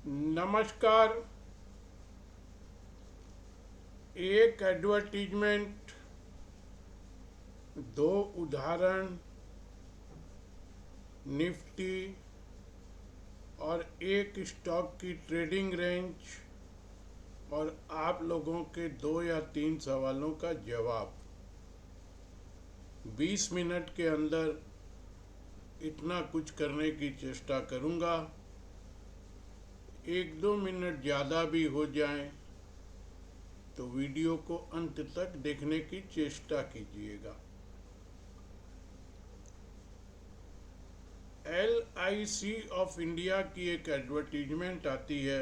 नमस्कार। एक एडवर्टीजमेंट, दो उदाहरण, निफ्टी और एक स्टॉक की ट्रेडिंग रेंज और आप लोगों के 2 या 3 सवालों का जवाब। 20 मिनट के अंदर इतना कुछ करने की चेष्टा करूँगा। 1-2 मिनट ज़्यादा भी हो जाएं तो वीडियो को अंत तक देखने की चेष्टा कीजिएगा। LIC ऑफ इंडिया की एक एडवर्टीजमेंट आती है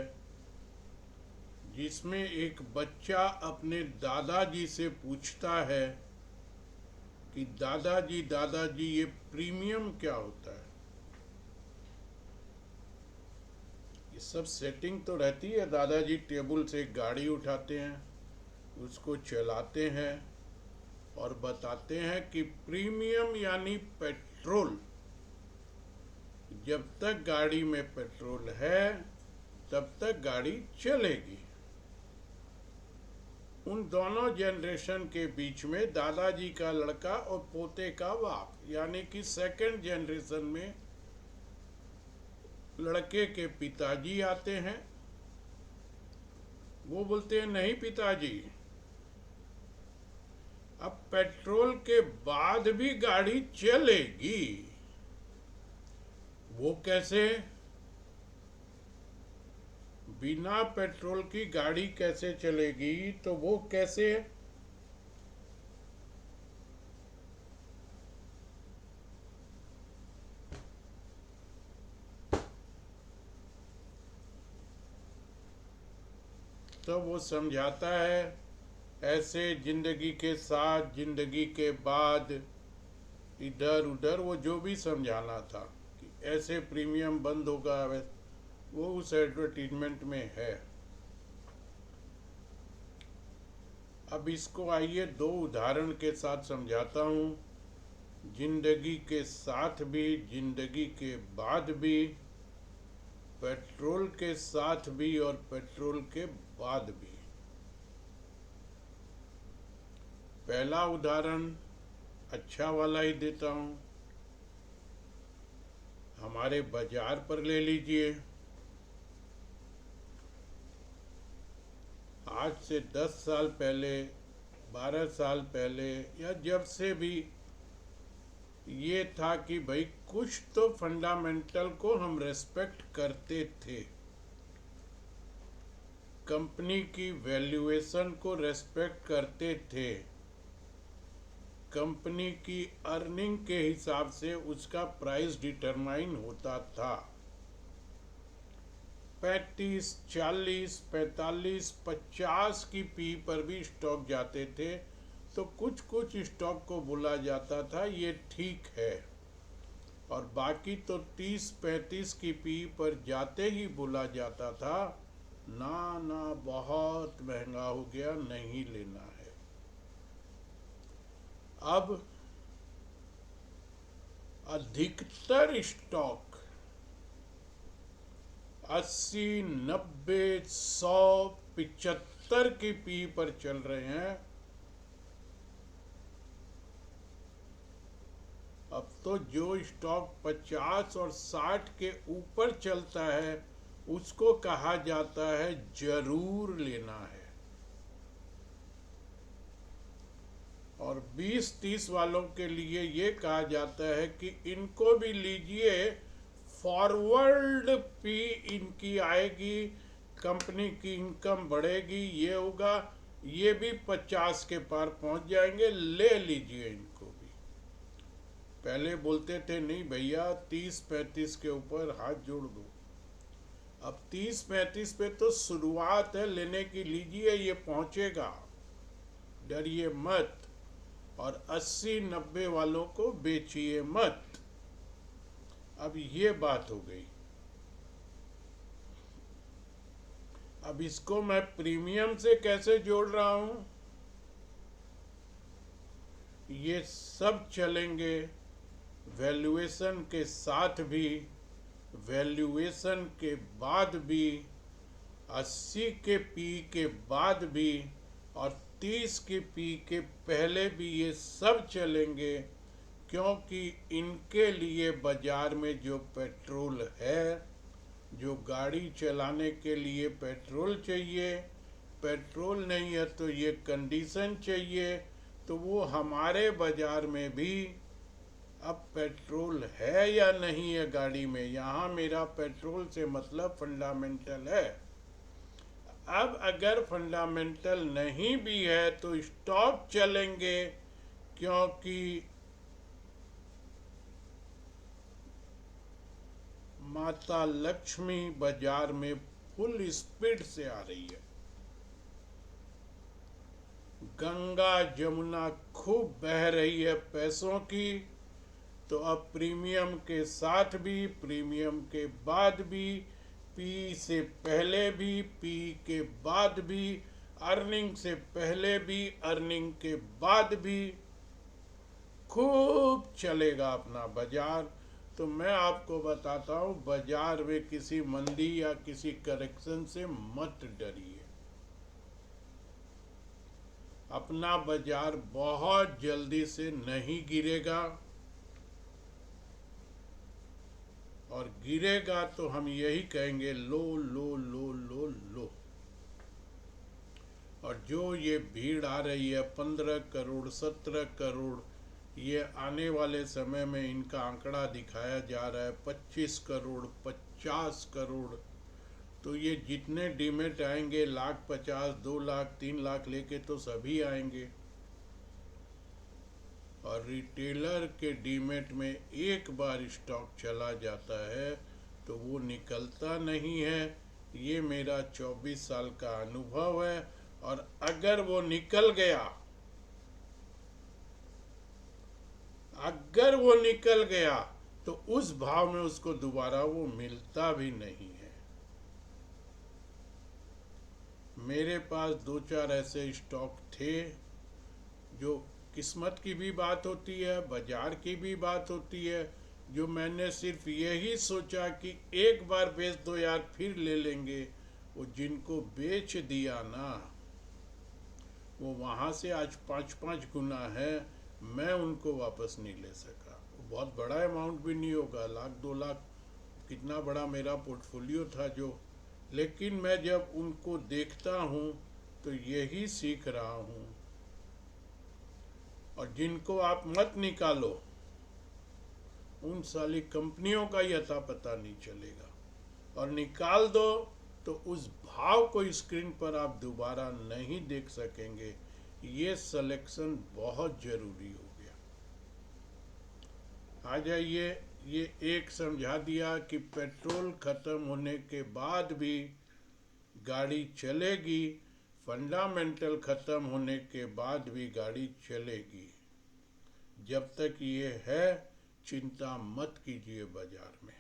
जिसमें एक बच्चा अपने दादाजी से पूछता है कि दादाजी दादाजी ये प्रीमियम क्या होता है। ये सब सेटिंग तो रहती है। दादाजी टेबल से एक गाड़ी उठाते हैं, उसको चलाते हैं और बताते हैं कि प्रीमियम यानी पेट्रोल। जब तक गाड़ी में पेट्रोल है तब तक गाड़ी चलेगी। उन दोनों जनरेशन के बीच में दादाजी का लड़का और पोते का बाप यानी कि सेकंड जनरेशन में लड़के के पिताजी आते हैं। वो बोलते हैं नहीं पिताजी, अब पेट्रोल के बाद भी गाड़ी चलेगी। वो कैसे? बिना पेट्रोल की गाड़ी कैसे चलेगी? तो वो कैसे? तो वो समझाता है ऐसे जिंदगी के साथ, जिंदगी के बाद, इधर उधर, वो जो भी समझाना था कि ऐसे प्रीमियम बंद होगा, वो उस एडवर्टीजमेंट में है। अब इसको आइए 2 उदाहरण के साथ समझाता हूँ। जिंदगी के साथ भी, जिंदगी के बाद भी, पेट्रोल के साथ भी और पेट्रोल के बाद भी। पहला उदाहरण अच्छा वाला ही देता हूँ। हमारे बाजार पर ले लीजिए। आज से 10 साल पहले, 12 साल पहले या जब से भी ये था कि भाई कुछ तो फंडामेंटल को हम रेस्पेक्ट करते थे। कंपनी की वैल्यूएशन को रेस्पेक्ट करते थे। कंपनी की अर्निंग के हिसाब से उसका प्राइस डिटरमाइन होता था। 35, 40, 45, 50 की पी पर भी स्टॉक जाते थे। तो कुछ कुछ स्टॉक को बोला जाता था ये ठीक है, और बाकी तो 30-35 की पी पर जाते ही बोला जाता था ना ना बहुत महंगा हो गया, नहीं लेना है। अब अधिकतर स्टॉक 80, 90, 100, 75 की पी पर चल रहे हैं। अब तो जो स्टॉक 50 और 60 के ऊपर चलता है उसको कहा जाता है जरूर लेना है, और 20-30 वालों के लिए ये कहा जाता है कि इनको भी लीजिए, फॉरवर्ड पी इनकी आएगी, कंपनी की इनकम बढ़ेगी, ये होगा, ये भी 50 के पार पहुंच जाएंगे, ले लीजिए इनको भी। पहले बोलते थे नहीं भैया 30-35 के ऊपर हाथ जोड़ दो। अब 30-35 पे तो शुरुआत है लेने की, लीजिए ये पहुंचेगा, डरिए मत। और 80-90 वालों को बेचिए मत। अब ये बात हो गई। अब इसको मैं प्रीमियम से कैसे जोड़ रहा हूं? ये सब चलेंगे वैल्यूएशन के साथ भी वैल्यूएशन के बाद भी, 80 के पी के बाद भी और 30 के पी के पहले भी ये सब चलेंगे, क्योंकि इनके लिए बाजार में जो पेट्रोल है, जो गाड़ी चलाने के लिए पेट्रोल चाहिए, पेट्रोल नहीं है तो ये कंडीशन चाहिए, तो वो हमारे बाजार में भी अब पेट्रोल है या नहीं है गाड़ी में। यहाँ मेरा पेट्रोल से मतलब फंडामेंटल है। अब अगर फंडामेंटल नहीं भी है तो स्टॉक चलेंगे, क्योंकि माता लक्ष्मी बाजार में फुल स्पीड से आ रही है। गंगा जमुना खूब बह रही है पैसों की, तो अब प्रीमियम के साथ भी, प्रीमियम के बाद भी, पी से पहले भी, पी के बाद भी, अर्निंग से पहले भी, अर्निंग के बाद भी खूब चलेगा अपना बाजार। तो मैं आपको बताता हूँ, बाजार में किसी मंदी या किसी करेक्शन से मत डरिए। अपना बाजार बहुत जल्दी से नहीं गिरेगा, और गिरेगा तो हम यही कहेंगे लो लो लो लो लो। और जो ये भीड़ आ रही है 15 करोड़ 17 करोड़, ये आने वाले समय में इनका आंकड़ा दिखाया जा रहा है 25 करोड़ 50 करोड़। तो ये जितने डीमेट आएंगे, 1,50,000 2,00,000 3,00,000 लेके तो सभी आएंगे। और रिटेलर के डीमेट में एक बार स्टॉक चला जाता है तो वो निकलता नहीं है। ये मेरा 24 साल का अनुभव है। और अगर वो निकल गया, अगर वो निकल गया तो उस भाव में उसको दोबारा वो मिलता भी नहीं है। मेरे पास 2-4 ऐसे स्टॉक थे, जो किस्मत की भी बात होती है, बाजार की भी बात होती है, जो मैंने सिर्फ यही सोचा कि एक बार बेच दो यार, फिर ले लेंगे। वो जिनको बेच दिया ना, वो वहाँ से आज 5-5 गुना है। मैं उनको वापस नहीं ले सका। वो बहुत बड़ा अमाउंट भी नहीं होगा, 1,00,000-2,00,000, कितना बड़ा मेरा पोर्टफोलियो था जो। लेकिन मैं जब उनको देखता हूँ तो यही सीख रहा हूँ। और जिनको आप मत निकालो, उन सारी कंपनियों का ही अता पता नहीं चलेगा। और निकाल दो तो उस भाव को स्क्रीन पर आप दोबारा नहीं देख सकेंगे। ये सिलेक्शन बहुत जरूरी हो गया। आ जाइए, ये एक समझा दिया कि पेट्रोल खत्म होने के बाद भी गाड़ी चलेगी, फंडामेंटल खत्म होने के बाद भी गाड़ी चलेगी। जब तक ये है, चिंता मत कीजिए बाजार में।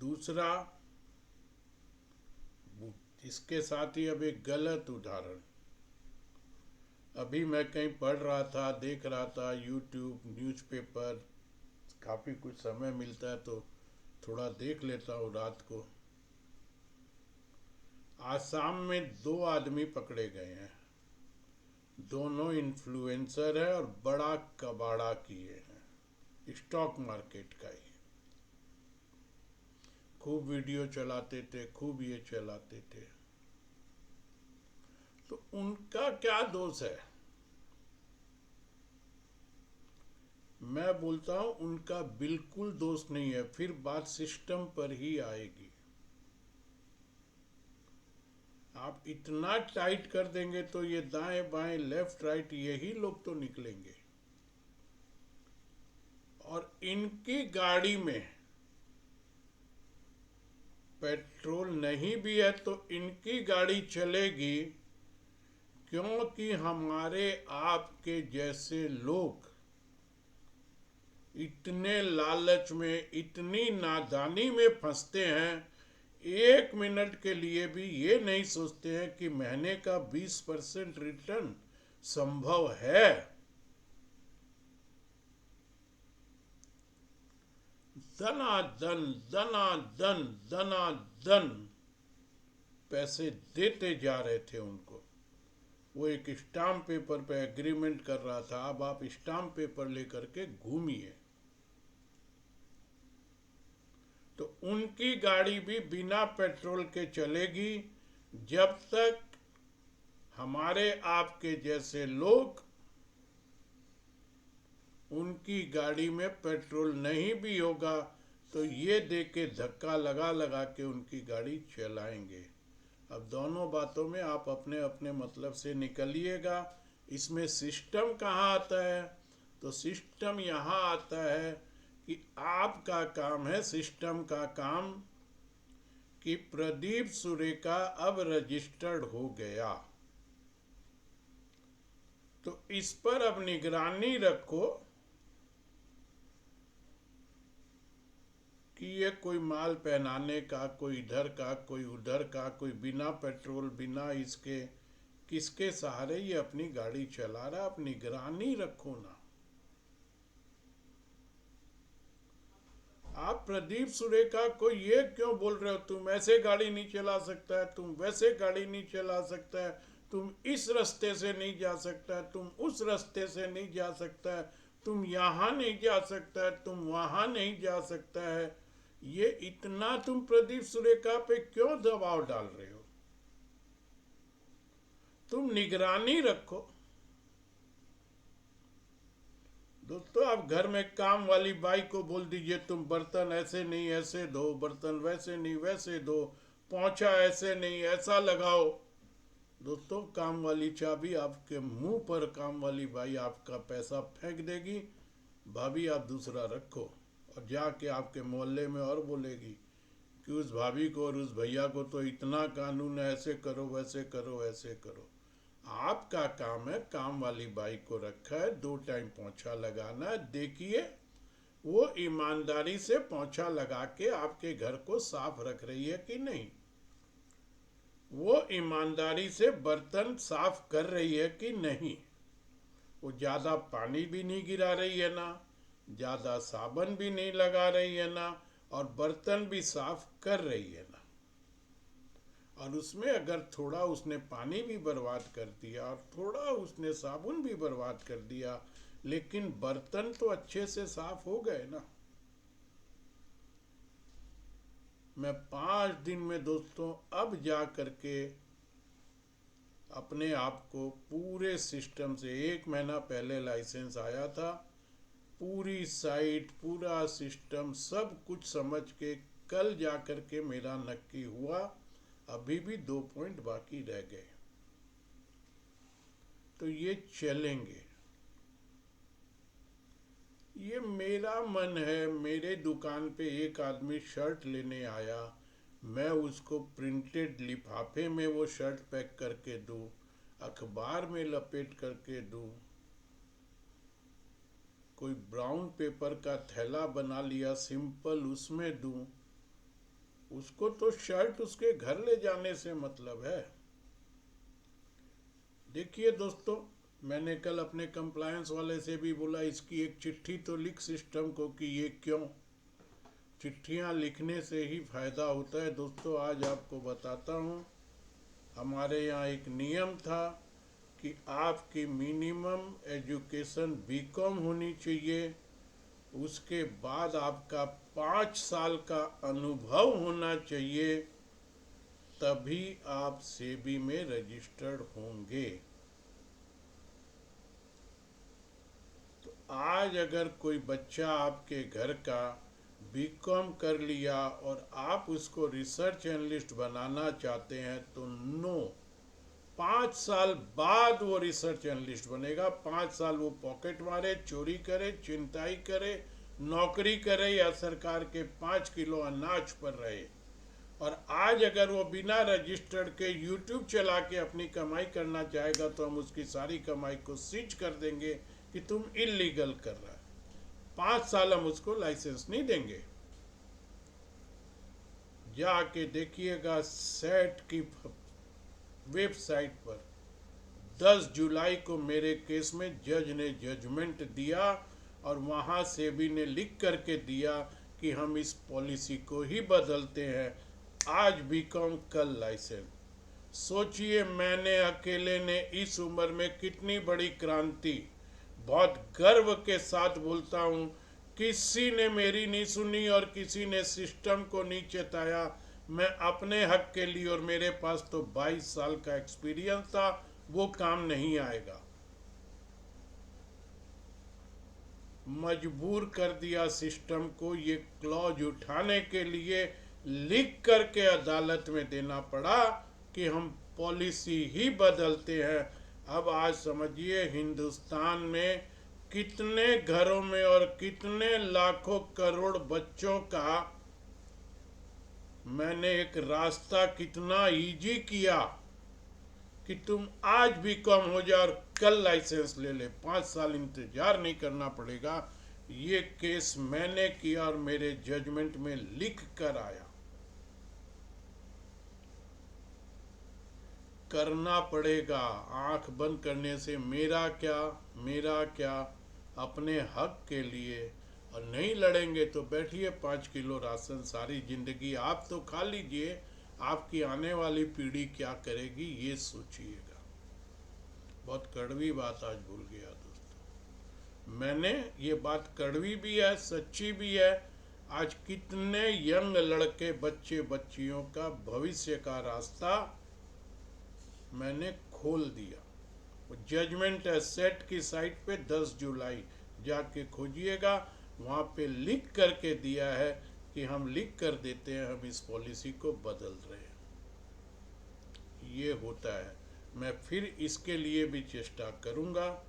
दूसरा, इसके साथ ही अब एक गलत उदाहरण, अभी मैं कहीं पढ़ रहा था, देख रहा था, यूट्यूब, न्यूज़पेपर, काफ़ी कुछ समय मिलता है तो थोड़ा देख लेता हूँ रात को। आसाम में 2 आदमी पकड़े गए हैं, दोनों इन्फ्लुएंसर हैं और बड़ा कबाड़ा किए हैं स्टॉक मार्केट का ही। खूब वीडियो चलाते थे, खूब ये चलाते थे। तो उनका क्या दोष है? मैं बोलता हूं उनका बिल्कुल दोष नहीं है। फिर बात सिस्टम पर ही आएगी। आप इतना टाइट कर देंगे तो ये दाएं बाएं लेफ्ट राइट यही लोग तो निकलेंगे। और इनकी गाड़ी में पेट्रोल नहीं भी है तो इनकी गाड़ी चलेगी, क्योंकि हमारे आपके जैसे लोग इतने लालच में, इतनी नादानी में फंसते हैं, 1 मिनट के लिए भी ये नहीं सोचते हैं कि महीने का 20% रिटर्न संभव है। दनादन दनादन दनादन पैसे देते जा रहे थे उनको। वो एक स्टाम्प पेपर पे एग्रीमेंट कर रहा था, अब आप स्टाम्प पेपर लेकर के घूमिए। तो उनकी गाड़ी भी बिना पेट्रोल के चलेगी जब तक हमारे आपके जैसे लोग उनकी गाड़ी में पेट्रोल नहीं भी होगा तो ये दे के धक्का लगा लगा के उनकी गाड़ी चलाएंगे। अब दोनों बातों में आप अपने अपने मतलब से निकलिएगा। इसमें सिस्टम कहाँ आता है? तो सिस्टम यहाँ आता है कि आपका काम है, सिस्टम का काम कि प्रदीप सुरेखा अब रजिस्टर्ड हो गया, तो इस पर अब निगरानी रखो कि ये कोई माल पहनाने का, कोई इधर का, कोई उधर का, कोई बिना पेट्रोल बिना इसके किसके सहारे ये अपनी गाड़ी चला रहा, आप निगरानी रखो ना। आप प्रदीप सुरेखा को ये क्यों बोल रहे हो तुम ऐसे गाड़ी नहीं चला सकता है, तुम वैसे गाड़ी नहीं चला सकता है, तुम इस रास्ते से नहीं जा सकता है, तुम उस रास्ते से नहीं जा सकता है, तुम यहाँ नहीं जा सकता है, तुम वहाँ नहीं जा सकता है। ये इतना तुम प्रदीप सुरेखा पे क्यों दबाव डाल रहे हो? तुम निगरानी रखो। दोस्तों, आप घर में काम वाली बाई को बोल दीजिए तुम बर्तन ऐसे नहीं ऐसे धो, बर्तन वैसे नहीं वैसे धो, पोंछा ऐसे नहीं ऐसा लगाओ। दोस्तों, काम वाली चाबी आपके मुंह पर काम वाली बाई आपका पैसा फेंक देगी। भाभी आप दूसरा रखो, और जाके आपके मोहल्ले में और बोलेगी कि उस भाभी को और उस भैया को तो इतना कानून है, ऐसे करो वैसे करो ऐसे करो। आपका काम है, काम वाली बाई को रखा है, 2 टाइम पोंछा लगाना है। देखिए वो ईमानदारी से पोंछा लगा के आपके घर को साफ रख रही है कि नहीं, वो ईमानदारी से बर्तन साफ कर रही है कि नहीं, वो ज़्यादा पानी भी नहीं गिरा रही है ना, ज़्यादा साबुन भी नहीं लगा रही है ना, और बर्तन भी साफ कर रही है ना। और उसमें अगर थोड़ा उसने पानी भी बर्बाद कर दिया और थोड़ा उसने साबुन भी बर्बाद कर दिया, लेकिन बर्तन तो अच्छे से साफ हो गए ना। मैं 5 दिन में दोस्तों अब जा करके अपने आप को पूरे सिस्टम से, 1 महीना पहले लाइसेंस आया था, पूरी साइट पूरा सिस्टम सब कुछ समझ के कल जा कर के मेरा नक्की हुआ। अभी भी 2 पॉइंट बाकी रह गए, तो ये चलेंगे। ये मेरा मन है, मेरे दुकान पे एक आदमी शर्ट लेने आया, मैं उसको प्रिंटेड लिफाफे में वो शर्ट पैक करके दूं, अखबार में लपेट करके दूं, कोई ब्राउन पेपर का थैला बना लिया सिंपल उसमें दूं, उसको तो शर्ट उसके घर ले जाने से मतलब है। देखिए दोस्तों, मैंने कल अपने कंप्लायंस वाले से भी बोला इसकी एक चिट्ठी तो लिख सिस्टम को कि ये क्यों। चिट्ठियां लिखने से ही फायदा होता है। दोस्तों, आज आपको बताता हूँ, हमारे यहाँ एक नियम था कि आपकी मिनिमम एजुकेशन बीकॉम होनी चाहिए, उसके बाद आपका 5 साल का अनुभव होना चाहिए, तभी आप सेबी में रजिस्टर्ड होंगे। तो आज अगर कोई बच्चा आपके घर का बीकॉम कर लिया और आप उसको रिसर्च एनालिस्ट बनाना चाहते हैं तो नो, 5 साल बाद वो रिसर्च एनालिस्ट बनेगा। 5 साल वो पॉकेट मारे, चोरी करे, चिंताई करे, नौकरी करे या सरकार के 5 किलो अनाज पर रहे। और आज अगर वो बिना रजिस्टर्ड के यूट्यूब चला के अपनी कमाई करना चाहेगा तो हम उसकी सारी कमाई को सीज कर देंगे कि तुम इलीगल कर रहा है। 5 साल हम उसको लाइसेंस नहीं देंगे। जाके देखिएगा सेट की वेबसाइट पर 10 जुलाई को मेरे केस में जज ने जजमेंट दिया, और वहाँ सेबी ने लिख करके दिया कि हम इस पॉलिसी को ही बदलते हैं। आज बीकॉम कल लाइसेंस। सोचिए, मैंने अकेले ने इस उम्र में कितनी बड़ी क्रांति। बहुत गर्व के साथ बोलता हूँ, किसी ने मेरी नहीं सुनी और किसी ने सिस्टम को नहीं चेताया। मैं अपने हक के लिए, और मेरे पास तो 22 साल का एक्सपीरियंस था, वो काम नहीं आएगा। मजबूर कर दिया सिस्टम को ये क्लॉज उठाने के लिए, लिख करके अदालत में देना पड़ा कि हम पॉलिसी ही बदलते हैं। अब आज समझिए हिंदुस्तान में कितने घरों में और कितने लाखों करोड़ बच्चों का मैंने एक रास्ता कितना इजी किया कि तुम आज भी कम हो जाओ और कल लाइसेंस ले ले, 5 साल इंतजार नहीं करना पड़ेगा। ये केस मैंने किया और मेरे जजमेंट में लिख कर आया। करना पड़ेगा, आंख बंद करने से मेरा क्या, मेरा क्या, अपने हक के लिए। और नहीं लड़ेंगे तो बैठिए 5 किलो राशन सारी जिंदगी आप तो खा लीजिए, आपकी आने वाली पीढ़ी क्या करेगी ये सोचिएगा। बहुत कड़वी बात आज भूल गया दोस्तों। मैंने ये बात कड़वी भी है, सच्ची भी है। आज कितने यंग लड़के, बच्चे बच्चियों का भविष्य का रास्ता मैंने खोल दिया। जजमेंट है सेट की साइट पे 10 जुलाई जाके खोजिएगा, वहाँ पे लिख करके दिया है कि हम लिख कर देते हैं, हम इस पॉलिसी को बदल रहे हैं। ये होता है। मैं फिर इसके लिए भी चेष्टा करूँगा।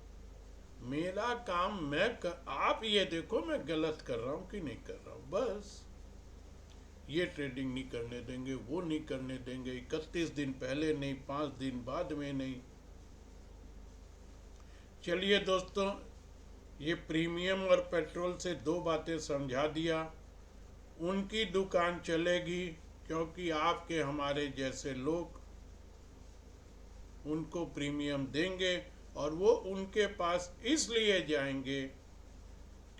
मेरा काम आप ये देखो मैं गलत कर रहा हूँ कि नहीं कर रहा हूँ, बस। ये ट्रेडिंग नहीं करने देंगे, वो नहीं करने देंगे, 31 दिन पहले नहीं, 5 दिन बाद में नहीं। चलिए दोस्तों, ये प्रीमियम और पेट्रोल से 2 बातें समझा दिया। उनकी दुकान चलेगी क्योंकि आपके हमारे जैसे लोग उनको प्रीमियम देंगे, और वो उनके पास इसलिए जाएंगे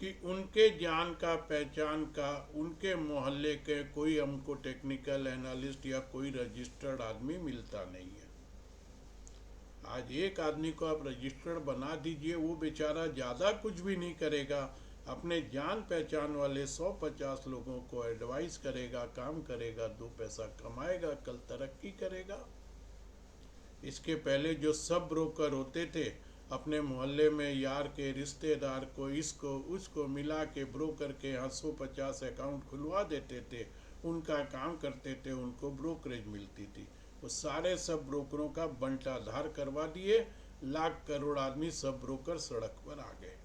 कि उनके जान का, पहचान का, उनके मोहल्ले के कोई हमको टेक्निकल एनालिस्ट या कोई रजिस्टर्ड आदमी मिलता नहीं है। आज एक आदमी को आप रजिस्टर्ड बना दीजिए, वो बेचारा ज़्यादा कुछ भी नहीं करेगा, अपने जान पहचान वाले 150 लोगों को एडवाइस करेगा, काम करेगा, 2 पैसा कमाएगा, कल तरक्की करेगा। इसके पहले जो सब ब्रोकर होते थे, अपने मोहल्ले में यार के, रिश्तेदार को, इसको उसको मिला के ब्रोकर के यहाँ 150 अकाउंट खुलवा देते थे, उनका काम करते थे, उनको ब्रोकरेज मिलती थी। वो सारे सब ब्रोकरों का बंटाधार करवा दिए, लाख करोड़ आदमी सब ब्रोकर सड़क पर आ गए।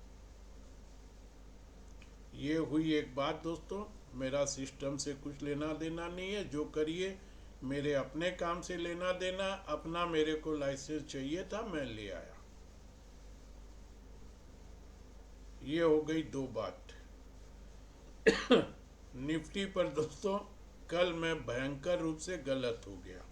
ये हुई एक बात दोस्तों। मेरा सिस्टम से कुछ लेना देना नहीं है, जो करिए मेरे अपने काम से लेना देना। अपना मेरे को लाइसेंस चाहिए था, मैं ले आया। ये हो गई 2 बात। निफ्टी पर दोस्तों कल मैं भयंकर रूप से गलत हो गया,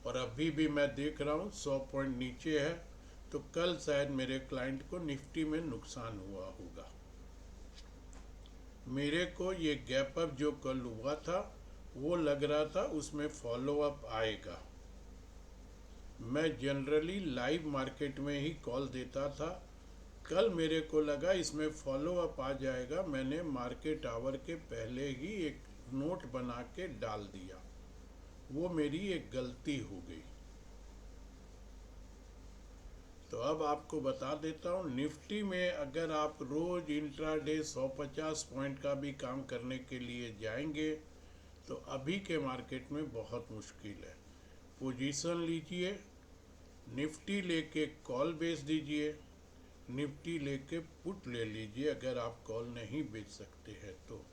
और अभी भी मैं देख रहा हूँ 100 पॉइंट नीचे है, तो कल शायद मेरे क्लाइंट को निफ्टी में नुकसान हुआ होगा। मेरे को ये गैप अप जो कल हुआ था, वो लग रहा था उसमें फॉलो अप आएगा। मैं जनरली लाइव मार्केट में ही कॉल देता था, कल मेरे को लगा इसमें फॉलो अप आ जाएगा। मैंने मार्केट आवर के पहले ही एक नोट बना के डाल दिया, वो मेरी एक गलती हो गई। तो अब आपको बता देता हूँ, निफ्टी में अगर आप रोज इंट्राडे 150 पॉइंट का भी काम करने के लिए जाएंगे तो अभी के मार्केट में बहुत मुश्किल है। पोजीशन लीजिए, निफ्टी लेके कॉल बेच दीजिए, निफ्टी लेके पुट ले लीजिए अगर आप कॉल नहीं बेच सकते हैं तो।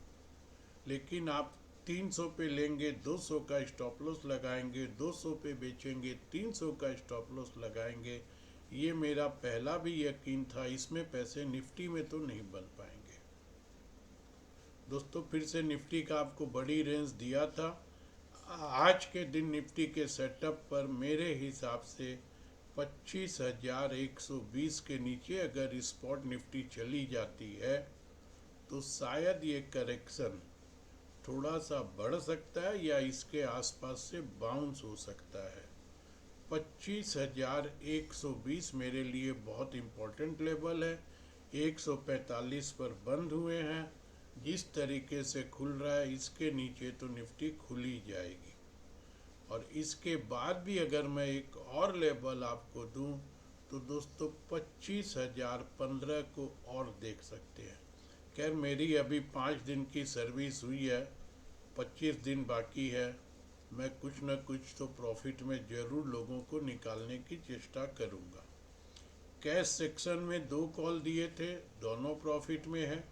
लेकिन आप 300 पे लेंगे, 200 का स्टॉप लॉस लगाएंगे, 200 पे बेचेंगे, 300 का स्टॉप लॉस लगाएंगे। ये मेरा पहला भी यकीन था, इसमें पैसे निफ्टी में तो नहीं बन पाएंगे दोस्तों। फिर से निफ्टी का आपको बड़ी रेंज दिया था। आज के दिन निफ्टी के सेटअप पर मेरे हिसाब से 25,120 के नीचे अगर स्पॉट निफ्टी चली जाती है तो शायद ये करेक्शन थोड़ा सा बढ़ सकता है या इसके आसपास से बाउंस हो सकता है। 25,120 मेरे लिए बहुत इम्पोर्टेंट लेवल है। 145 पर बंद हुए हैं। जिस तरीके से खुल रहा है इसके नीचे तो निफ्टी खुल ही जाएगी। और इसके बाद भी अगर मैं एक और लेवल आपको दूं तो दोस्तों 25,015 को और देख सकते हैं। खैर मेरी अभी 5 दिन की सर्विस हुई है, 25 दिन बाकी है। मैं कुछ न कुछ तो प्रॉफिट में ज़रूर लोगों को निकालने की चेष्टा करूंगा। कैश सेक्शन में 2 कॉल दिए थे, दोनों प्रॉफिट में है।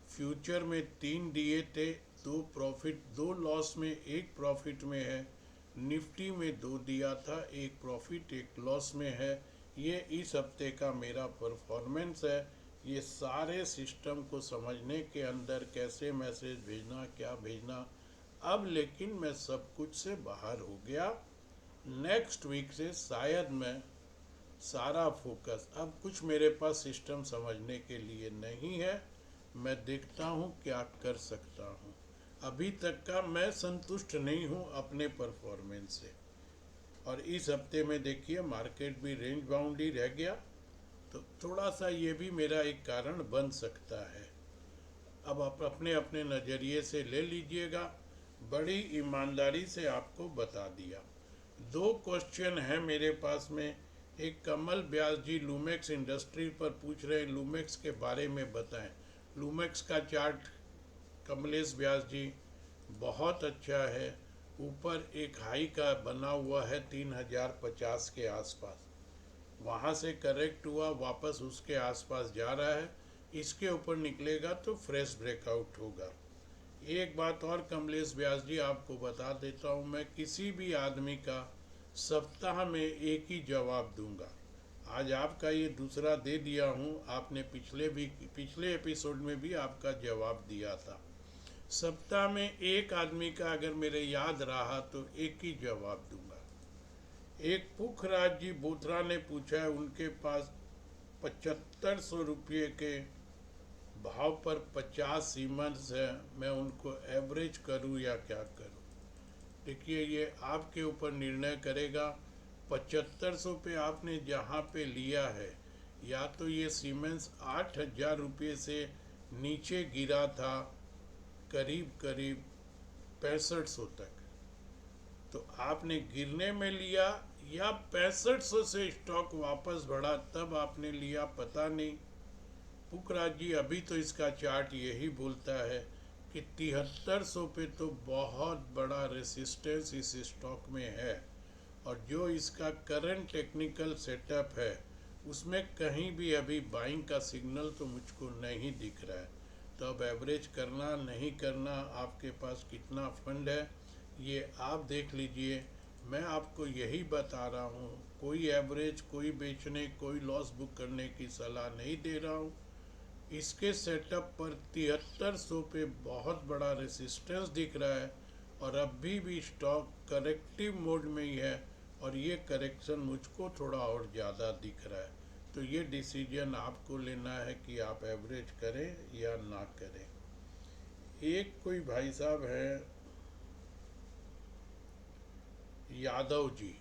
फ्यूचर में 3 दिए थे, 2 प्रॉफिट 2 लॉस में 1 प्रॉफिट में है। निफ्टी में 2 दिया था, 1 प्रॉफिट 1 लॉस में है। ये इस हफ्ते का मेरा परफॉर्मेंस है। ये सारे सिस्टम को समझने के अंदर कैसे मैसेज भेजना, क्या भेजना, अब लेकिन मैं सब कुछ से बाहर हो गया। नेक्स्ट वीक से शायद मैं सारा फोकस, अब कुछ मेरे पास सिस्टम समझने के लिए नहीं है। मैं देखता हूँ क्या कर सकता हूँ। अभी तक का मैं संतुष्ट नहीं हूँ अपने परफॉर्मेंस से। और इस हफ्ते में देखिए मार्केट भी रेंज बाउंड ही रह गया, तो थोड़ा सा ये भी मेरा एक कारण बन सकता है। अब आप अपने अपने नज़रिए से ले लीजिएगा। बड़ी ईमानदारी से आपको बता दिया। 2 क्वेश्चन है मेरे पास में। एक कमल व्यास जी लूमेक्स इंडस्ट्री पर पूछ रहे हैं, लूमेक्स के बारे में बताएं। लूमेक्स का चार्ट कमलेश व्यास जी बहुत अच्छा है। ऊपर एक हाई का बना हुआ है 3050 के आसपास, वहाँ से करेक्ट हुआ, वापस उसके आसपास जा रहा है। इसके ऊपर निकलेगा तो फ्रेश ब्रेकआउट होगा। एक बात और कमलेश व्यास जी आपको बता देता हूँ, मैं किसी भी आदमी का सप्ताह में एक ही जवाब दूंगा। आज आपका ये दूसरा दे दिया हूँ, आपने पिछले एपिसोड में भी आपका जवाब दिया था। सप्ताह में एक आदमी का अगर मेरे याद रहा तो एक ही जवाब दूंगा। एक पुखराज जी बोथरा ने पूछा है, उनके पास 7500 रुपये के भाव पर 50 सीमेंट्स है, मैं उनको एवरेज करूं या क्या करूं। देखिए ये आपके ऊपर निर्णय करेगा। 7500 पे आपने जहां पे लिया है, या तो ये सीमेंट्स 8000 रुपये से नीचे गिरा था करीब करीब 6500 तक, तो आपने गिरने में लिया, या 6500 से स्टॉक वापस बढ़ा तब आपने लिया, पता नहीं। पुखराज जी अभी तो इसका चार्ट यही बोलता है कि 7300 पे तो बहुत बड़ा रेसिस्टेंस इस स्टॉक में है। और जो इसका करंट टेक्निकल सेटअप है उसमें कहीं भी अभी बाइंग का सिग्नल तो मुझको नहीं दिख रहा है। तो अब एवरेज करना नहीं करना, आपके पास कितना फंड है ये आप देख लीजिए। मैं आपको यही बता रहा हूँ, कोई एवरेज, कोई बेचने, कोई लॉस बुक करने की सलाह नहीं दे रहा हूँ। इसके सेटअप पर 7300 पे बहुत बड़ा रेसिस्टेंस दिख रहा है और अभी भी स्टॉक करेक्टिव मोड में ही है, और ये करेक्शन मुझको थोड़ा और ज़्यादा दिख रहा है। तो ये डिसीजन आपको लेना है कि आप एवरेज करें या ना करें। एक कोई भाई साहब है यादव जी,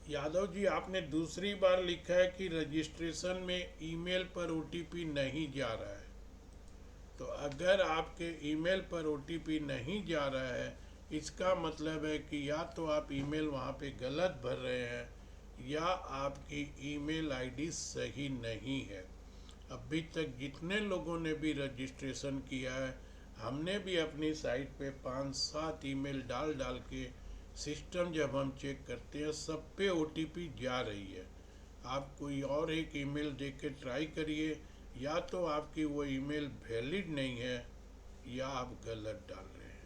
यादव जी आपने दूसरी बार लिखा है कि रजिस्ट्रेशन में ईमेल पर ओटीपी नहीं जा रहा है। तो अगर आपके ईमेल पर ओटीपी नहीं जा रहा है, इसका मतलब है कि या तो आप ईमेल वहाँ पे गलत भर रहे हैं, या आपकी ईमेल आईडी सही नहीं है। अभी तक जितने लोगों ने भी रजिस्ट्रेशन किया है, हमने भी अपनी साइट पे 5-7 ईमेल डाल डाल के सिस्टम जब हम चेक करते हैं सब पे ओटीपी जा रही है। आप कोई और एक ईमेल देख के ट्राई करिए, या तो आपकी वो ईमेल वैलिड नहीं है या आप गलत डाल रहे हैं।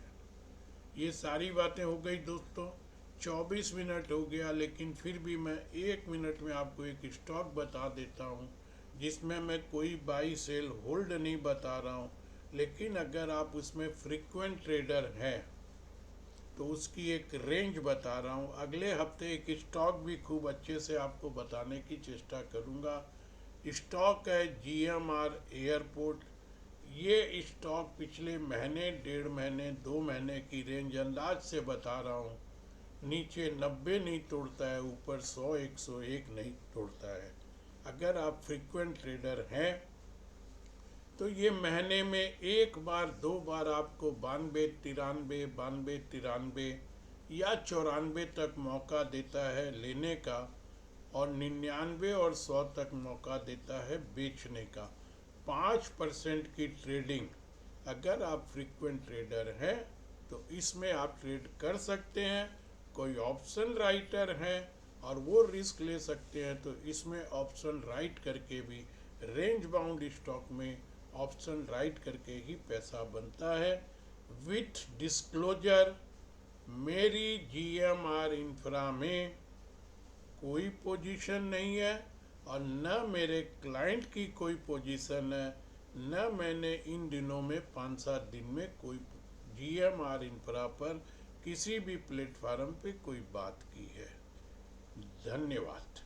ये सारी बातें हो गई दोस्तों। 24 मिनट हो गया, लेकिन फिर भी मैं 1 मिनट में आपको एक स्टॉक बता देता हूँ जिसमें मैं कोई बाई सेल होल्ड नहीं बता रहा हूँ, लेकिन अगर आप उसमें फ्रीक्वेंट ट्रेडर हैं तो उसकी एक रेंज बता रहा हूँ। अगले हफ्ते एक स्टॉक भी खूब अच्छे से आपको बताने की चेष्टा करूँगा। स्टॉक है जीएमआर एयरपोर्ट। ये स्टॉक पिछले महीने, 1.5 महीने, 2 महीने की रेंज अंदाज से बता रहा हूँ, नीचे 90 नहीं तोड़ता है, ऊपर 100, 101 नहीं तोड़ता है। अगर आप फ्रीक्वेंट ट्रेडर हैं तो ये महीने में एक बार, 2 बार आपको 92, 93, 92, 93 या 94 तक मौका देता है लेने का, और 99 और 100 तक मौका देता है बेचने का। 5% की ट्रेडिंग, अगर आप फ्रीक्वेंट ट्रेडर हैं तो इसमें आप ट्रेड कर सकते हैं। कोई ऑप्शन राइटर हैं और वो रिस्क ले सकते हैं, तो इसमें ऑप्शन राइट करके भी, रेंज बाउंड स्टॉक में ऑप्शन राइट करके ही पैसा बनता है। विथ डिस्क्लोजर, मेरी GMR इंफ्रा में कोई पोजीशन नहीं है और न मेरे क्लाइंट की कोई पोजीशन है, न मैंने इन दिनों में 5-7 दिन में कोई GMR इंफ्रा पर किसी भी प्लेटफार्म पे कोई बात की है। धन्यवाद।